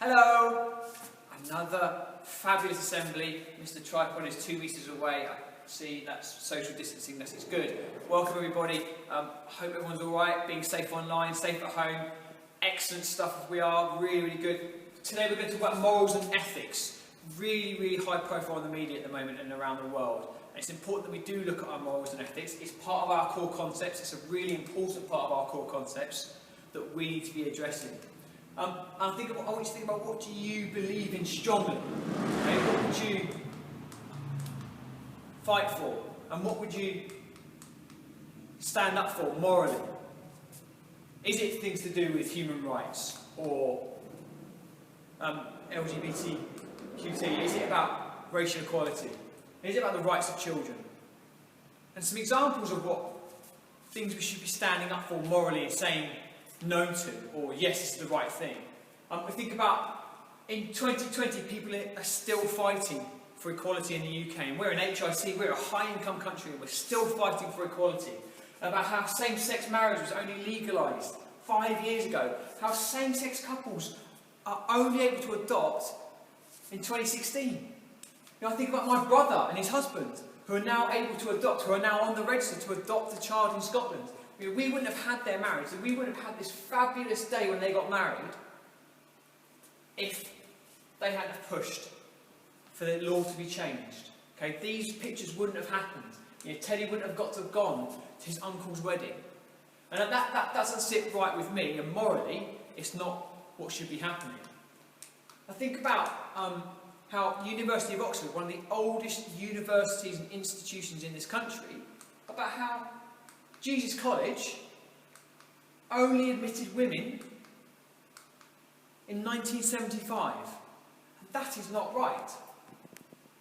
Hello! Another fabulous assembly. Mr. Tripod is 2 meters away. I see that's social distancing, that is good. Welcome everybody. Hope everyone's alright, being safe online, safe at home. Excellent stuff we are, really good. Today we're going to talk about morals and ethics. Really high profile in the media at the moment and around the world. And it's important that we do look at our morals and ethics. It's part of our core concepts. It's a really important part of our core concepts that we need to be addressing. I want you to think about, what do you believe in strongly? Okay? What would you fight for? And what would you stand up for morally? Is it things to do with human rights or LGBTQT? Is it about racial equality? Is it about the rights of children? And some examples of what things we should be standing up for morally and saying no to, or yes, it's the right thing. We think about, in 2020, people are still fighting for equality in the UK, and we're an HIC, we're a high-income country, and we're still fighting for equality. About how same-sex marriage was only legalised 5 years ago, how same-sex couples are only able to adopt in 2016. I think about my brother and his husband, who are now able to adopt, who are now on the register to adopt a child in Scotland. We wouldn't have had their marriage, and we wouldn't have had this fabulous day when they got married if they hadn't have pushed for the law to be changed. Okay, these pictures wouldn't have happened. Teddy wouldn't have got to have gone to his uncle's wedding. And that doesn't sit right with me, and morally, it's not what should be happening. I think about how University of Oxford, one of the oldest universities and institutions in this country, about how Jesus College only admitted women in 1975. And that is not right.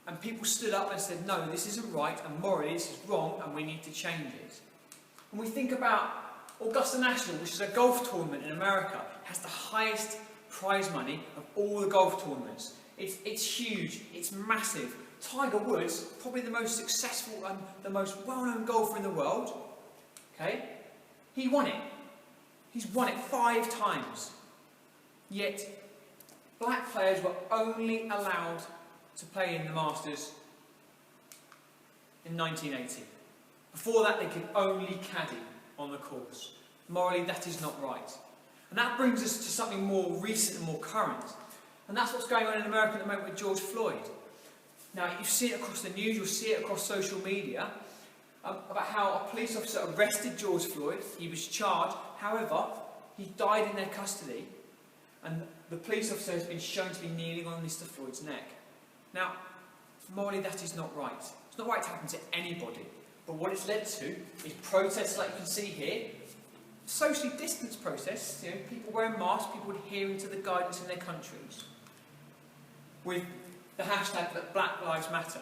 And people stood up and said, no, this isn't right, and morally this is wrong, and we need to change it. And we think about Augusta National, which is a golf tournament in America, has the highest prize money of all the golf tournaments. It's huge, it's massive. Tiger Woods, probably the most successful and the most well-known golfer in the world, okay? He won it. He's won it 5 times. Yet, black players were only allowed to play in the Masters in 1980. Before that, they could only caddy on the course. Morally, that is not right. And that brings us to something more recent and more current. And that's what's going on in America at the moment with George Floyd. Now, you see it across the news, you'll see it across social media, about how a police officer arrested George Floyd. He was charged, however, he died in their custody, and the police officer has been shown to be kneeling on Mr. Floyd's neck. Now, morally, that is not right. It's not right to happen to anybody. But what it's led to is protests like you can see here, socially distanced protests, people wearing masks, people adhering to the guidance in their countries, with the hashtag that Black Lives Matter.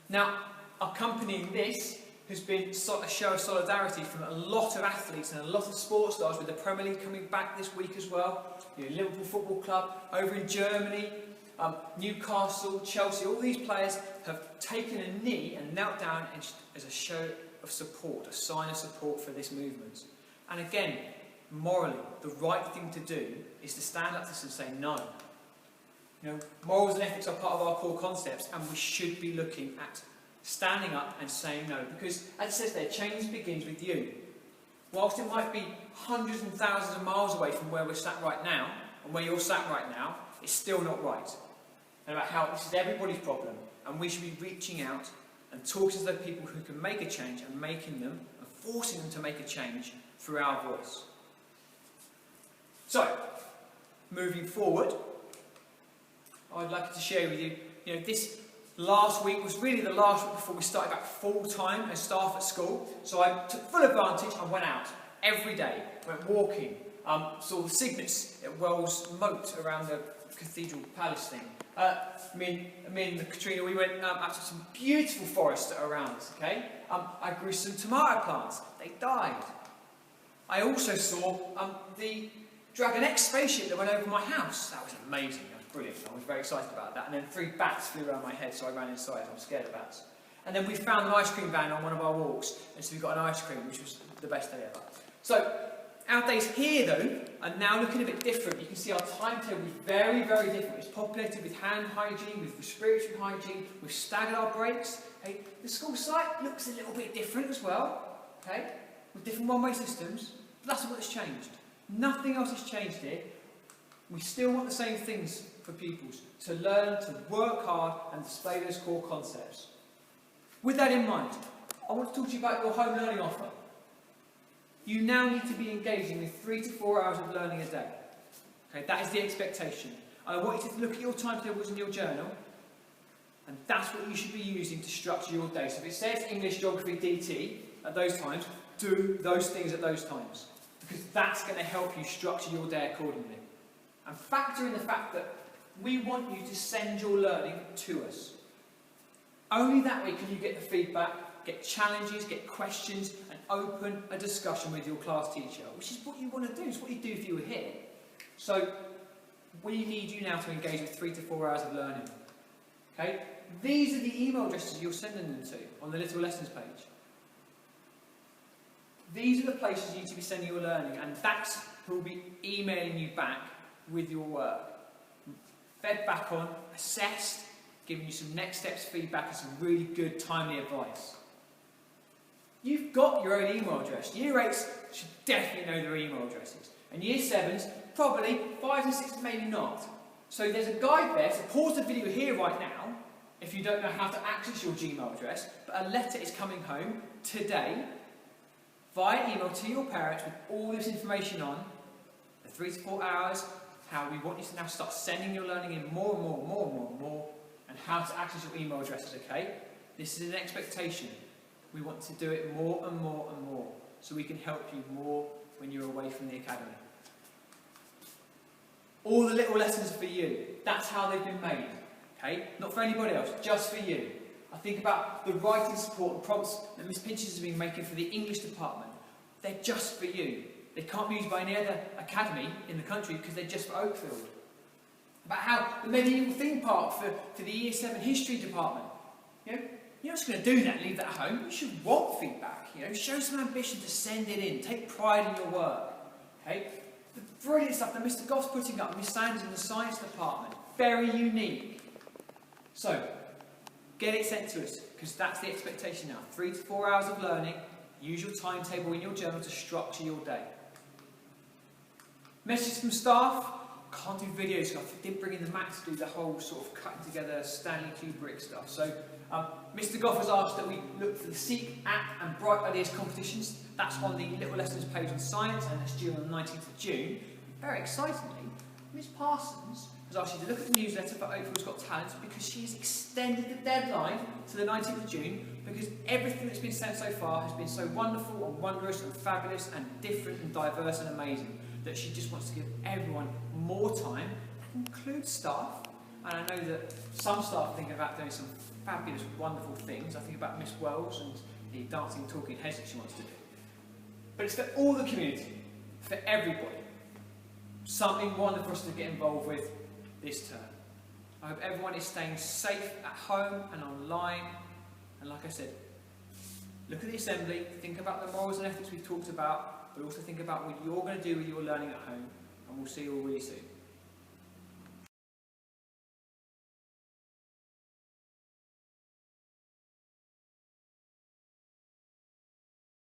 Now, accompanying this has been a show of solidarity from a lot of athletes and a lot of sports stars, with the Premier League coming back this week as well. Liverpool Football Club over in Germany, Newcastle, Chelsea, all these players have taken a knee and knelt down as a show of support, a sign of support for this movement. And again, morally, the right thing to do is to stand up to this and say no. Morals and ethics are part of our core concepts, and we should be looking at standing up and saying no, because as it says there, change begins with you. Whilst it might be hundreds and thousands of miles away from where we're sat right now, and where you're sat right now, it's still not right. And about how this is everybody's problem, and we should be reaching out and talking to the people who can make a change, and making them and forcing them to make a change through our voice. So, moving forward, I'd like to share with you, this last week was really the last week before we started back full-time as staff at school. So I took full advantage. I went out every day, went walking, saw the cygnets at Wells Moat around the Cathedral Palace thing. Me and Katrina, we went up to some beautiful forests that are around us, okay? I grew some tomato plants. They died. I also saw the Dragon X spaceship that went over my house. That was amazing. Brilliant. I was very excited about that. And then 3 bats flew around my head, so I ran inside. I'm scared of bats. And then we found an ice cream van on one of our walks, and so we got an ice cream, which was the best day ever. So, our days here, though, are now looking a bit different. You can see our timetable is very, very different. It's populated with hand hygiene, with respiratory hygiene, we've staggered our breaks. Okay? The school site looks a little bit different as well, okay? With different one-way systems, but that's what's changed. Nothing else has changed here. We still want the same things for pupils, to learn, to work hard and display those core concepts. With that in mind, I want to talk to you about your home learning offer. You now need to be engaging with 3 to 4 hours of learning a day. Okay, that is the expectation. I want you to look at your timetables in your journal, and that's what you should be using to structure your day. So if it says English, Geography, DT at those times, do those things at those times, because that's going to help you structure your day accordingly. And factor in the fact that we want you to send your learning to us. Only that way can you get the feedback, get challenges, get questions, and open a discussion with your class teacher, which is what you want to do. It's what you do if you were here. So we need you now to engage with 3 to 4 hours of learning. Okay? These are the email addresses you're sending them to on the Little Lessons page. These are the places you need to be sending your learning, and that's who will be emailing you back with your work. Fed back on, assessed, giving you some next steps feedback and some really good timely advice. You've got your own email address. Year 8s should definitely know their email addresses. And Year 7s, probably, 5s and 6s maybe not. So there's a guide there, so pause the video here right now, if you don't know how to access your Gmail address, but a letter is coming home today, via email to your parents with all this information on, the 3 to 4 hours, how we want you to now start sending your learning in more and more and more and more and more, and how to access your email addresses, okay? This is an expectation. We want to do it more and more and more, so we can help you more when you're away from the academy. All the little lessons are for you. That's how they've been made, okay? Not for anybody else, just for you. I think about the writing support and prompts that Miss Pinches has been making for the English department. They're just for you. They can't be used by any other academy in the country because they're just for Oakfield. About how the medieval theme park for the Year 7 history department. You know, you're not just going to do that and leave that at home. You should want feedback. You know, show some ambition to send it in. Take pride in your work. Okay? The brilliant stuff that Mr. Goff's putting up, Miss Sanders in the science department. Very unique. So, get it sent to us, because that's the expectation now. 3 to 4 hours of learning. Use your timetable in your journal to structure your day. Messages from staff. Can't do videos, so I didn't bring in the Mac to do the whole sort of cutting together Stanley Kubrick stuff. So Mr. Goff has asked that we look for the Seek, Act and Bright Ideas competitions. That's on the Little Lessons page on Science, and that's due on the 19th of June. Very excitingly, Miss Parsons has asked you to look at the newsletter for Oakfield's Got Talent, because she has extended the deadline to the 19th of June, because everything that's been sent so far has been so wonderful and wondrous and fabulous and different and diverse and amazing, that she just wants to give everyone more time, and include staff. And I know that some staff are thinking about doing some fabulous, wonderful things. I think about Miss Wells and the dancing, talking heads that she wants to do. But it's for all the community, for everybody. Something wonderful for us to get involved with this term. I hope everyone is staying safe at home and online. And like I said, look at the assembly, think about the morals and ethics we've talked about, but also think about what you're going to do with your learning at home, and we'll see you all really soon.